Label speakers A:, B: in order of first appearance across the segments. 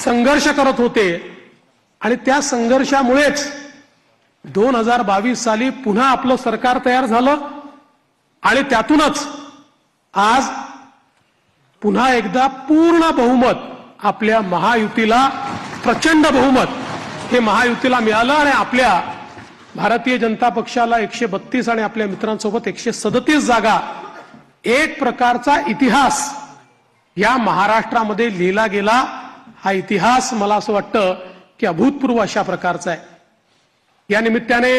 A: संघर्ष करत होते आणि त्या संघर्षामुळेच 2022 साली पुन्हा आपलं सरकार तयार झालं आणि त्यातूनच आज पुन्हा एकदा पूर्ण बहुमत आपल्या महायुतीला, प्रचंड बहुमत हे महायुतीला मिळालं आणि आपल्या भारतीय जनता पक्षाला 132 आणि आपल्या मित्रांसोबत 137 जागा, एक प्रकारचा इतिहास या महाराष्ट्रामध्ये लिहिला गेला। हा इतिहास मला असं वाटतं की अभूतपूर्व अशा प्रकारचा आहे। या निमित्ताने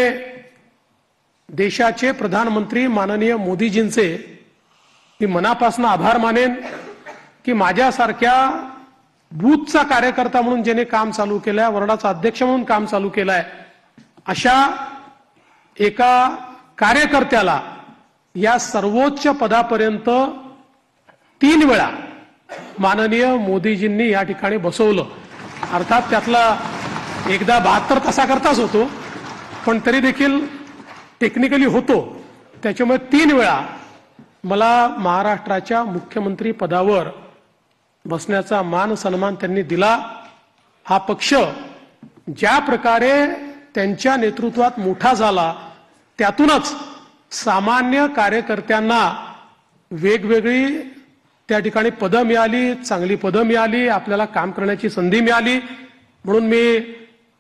A: देशाचे प्रधानमंत्री माननीय मोदीजींचे मी मनापासून आभार मानेन की माझ्यासारख्या बूथचा कार्यकर्ता म्हणून ज्याने काम चालू केलंय, वर्डाचा अध्यक्ष म्हणून काम चालू केलंय, अशा एका कार्यकर्त्याला या सर्वोच्च पदापर्यंत 3 वेळा माननीय मोदीजींनी या ठिकाणी बसवलं। अर्थात त्यातला एकदा 72 तासाकरताच होतो, पण तरी देखील टेक्निकली होतो। त्याच्यामुळे 3 वेळा मला महाराष्ट्राच्या मुख्यमंत्री पदावर बसण्याचा मान सन्मान त्यांनी दिला। हा पक्ष ज्या प्रकारे त्यांच्या नेतृत्वात मोठा झाला, त्यातूनच सामान्य कार्यकर्त्यांना वेगवेगळी त्या ठिकाणी पदं मिळाली, चांगली पदं मिळाली, आपल्याला काम करण्याची संधी मिळाली। म्हणून मी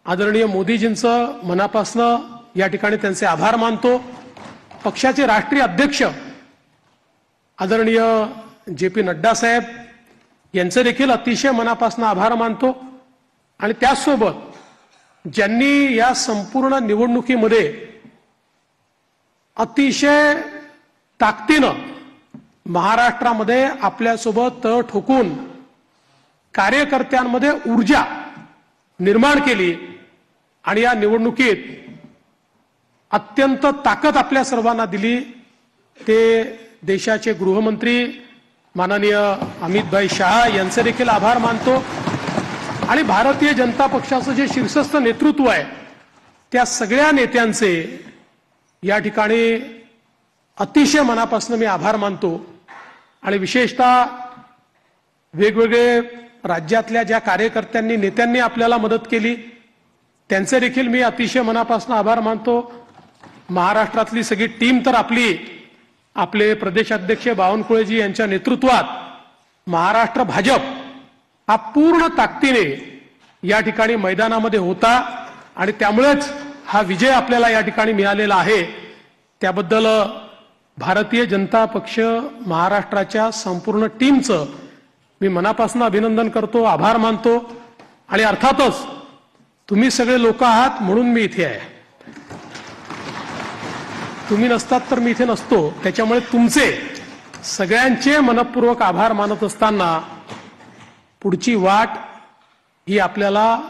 A: आदरणीय मोदीजींचं मनापासून या ठिकाणी त्यांचे आभार मानतो। पक्षाचे राष्ट्रीय अध्यक्ष आदरणीय जे.पी. नड्डा साहेब यांचे देखील अतिशय मनापासून आभार मानतो। आणि त्याचसोबत ज्यांनी या संपूर्ण निवडणुकीमध्ये अतिशय ताकदीनं महाराष्ट्रामध्ये आपल्यासोबत तळ ठोकून कार्यकर्त्यांमध्ये ऊर्जा निर्माण केली आणि या निवडणुकीत अत्यंत ताकद आपल्या सर्वांना दिली, ते देशाचे गृहमंत्री माननीय अमितभाई शहा यांचे देखील आभार मानतो। आणि भारतीय जनता पक्षाचं जे शीर्षस्थ नेतृत्व आहे त्या सगळ्या नेत्यांचे या ठिकाणी अतिशय मनापासून मी आभार मानतो। आणि विशेषतः वेगवेगळे राज्यातल्या ज्या कार्यकर्त्यांनी, नेत्यांनी आपल्याला मदत केली त्यांचे देखील मी अतिशय मनापासून आभार मानतो। महाराष्ट्रातली सगळी टीम तर आपले प्रदेशाध्यक्ष बावनकुळेजी यांच्या नेतृत्वात महाराष्ट्र भाजप हा पूर्ण ताकदीने या ठिकाणी मैदानामध्ये होता आणि त्यामुळेच हा विजय आपल्याला या ठिकाणी मिळालेला आहे। त्याबद्दल भारतीय जनता पक्ष महाराष्ट्राच्या संपूर्ण टीमचं मी मनापासून अभिनंदन करतो, आभार मानतो। आणि अर्थातच तुम्ही सगळे लोक आहात म्हणून मी इथे आहे, तुम्ही नसतात तर मी इथे नसतो। त्याच्यामुळे तुमचे सगळ्यांचे मनपूर्वक आभार मानत असताना पुढची वाट ही आपल्याला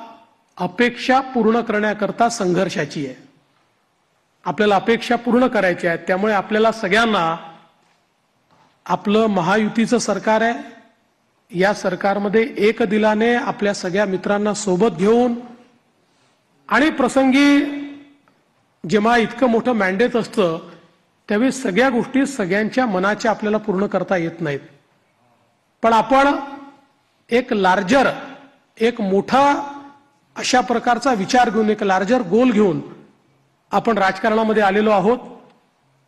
A: अपेक्षा पूर्ण करण्याकरता संघर्षाची आहे। आपल्याला अपेक्षा पूर्ण करायची आहे, त्यामुळे आपल्याला सगळ्यांना आपलं महायुतीचं सरकार आहे, या सरकारमध्ये एक दिलाने आपल्या सगळ्या मित्रांना सोबत घेऊन आणि प्रसंगी जेव्हा इतकं मोठं मॅन्डेट असतं त्यावेळी सगळ्या गोष्टी सगळ्यांच्या मनाच्या आपल्याला पूर्ण करता येत नाहीत, पण आपण एक लार्जर, एक मोठा अशा प्रकारचा विचार घेऊन, एक लार्जर गोल घेऊन आपण राजकारणामध्ये आलेलो आहोत।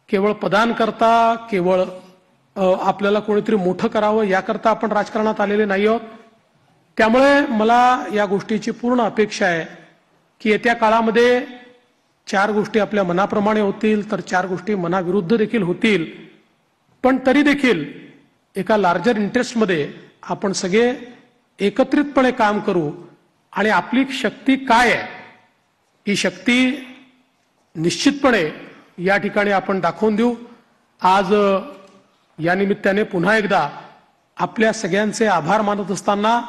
A: केवळ पदांकरता, केवळ आपल्याला कोणीतरी मोठं करावं याकरता आपण राजकारणात आलेले नाही आहोत। त्यामुळे मला या गोष्टीची पूर्ण अपेक्षा आहे की येत्या काळामध्ये 4 गोष्टी आपल्या मनाप्रमाणे होतील तर 4 गोष्टी मनाविरुद्ध देखील होतील, पण तरी देखील एका लार्जर इंटरेस्टमध्ये आपण सगळे एकत्रितपणे काम करू आणि आपली शक्ती काय आहे ही शक्ती निश्चितपणे या ठिकाणी आपण दाखवून देऊ। आज या निमित्ताने पुन्हा एकदा आपल्या सगळ्यांचे आभार मानत असताना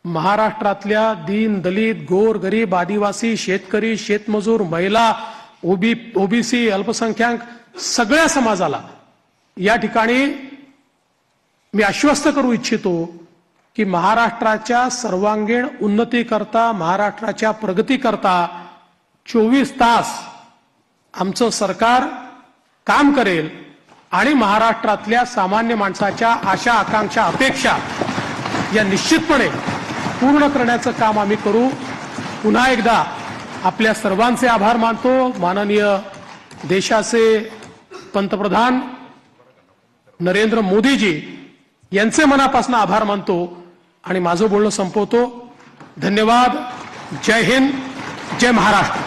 A: महाराष्ट्रातल्या दीन, दलित, गोर, गरीब, आदिवासी, शेतकरी, शेतमजूर, महिला, ओबीसी, अल्पसंख्याक सगळ्या समाजाला या ठिकाणी मी आश्वस्त करू इच्छितो की महाराष्ट्राच्या सर्वांगीण उन्नतीकरता, महाराष्ट्राच्या प्रगतीकरता 24 तास आमचं सरकार काम करेल आणि महाराष्ट्रातल्या सामान्य माणसाच्या आशा, आकांक्षा, अपेक्षा या निश्चितपणे पूर्ण करण्याचं काम आम्ही करू. पुन्हा एकदा आपल्या सर्वांचे आभार मानतो. माननीय देशाचे पंतप्रधान नरेंद्र मोदीजी यांचे मनापासून आभार मानतो आणि माझं बोलणं संपवतो. धन्यवाद. जय हिंद, जय महाराष्ट्र.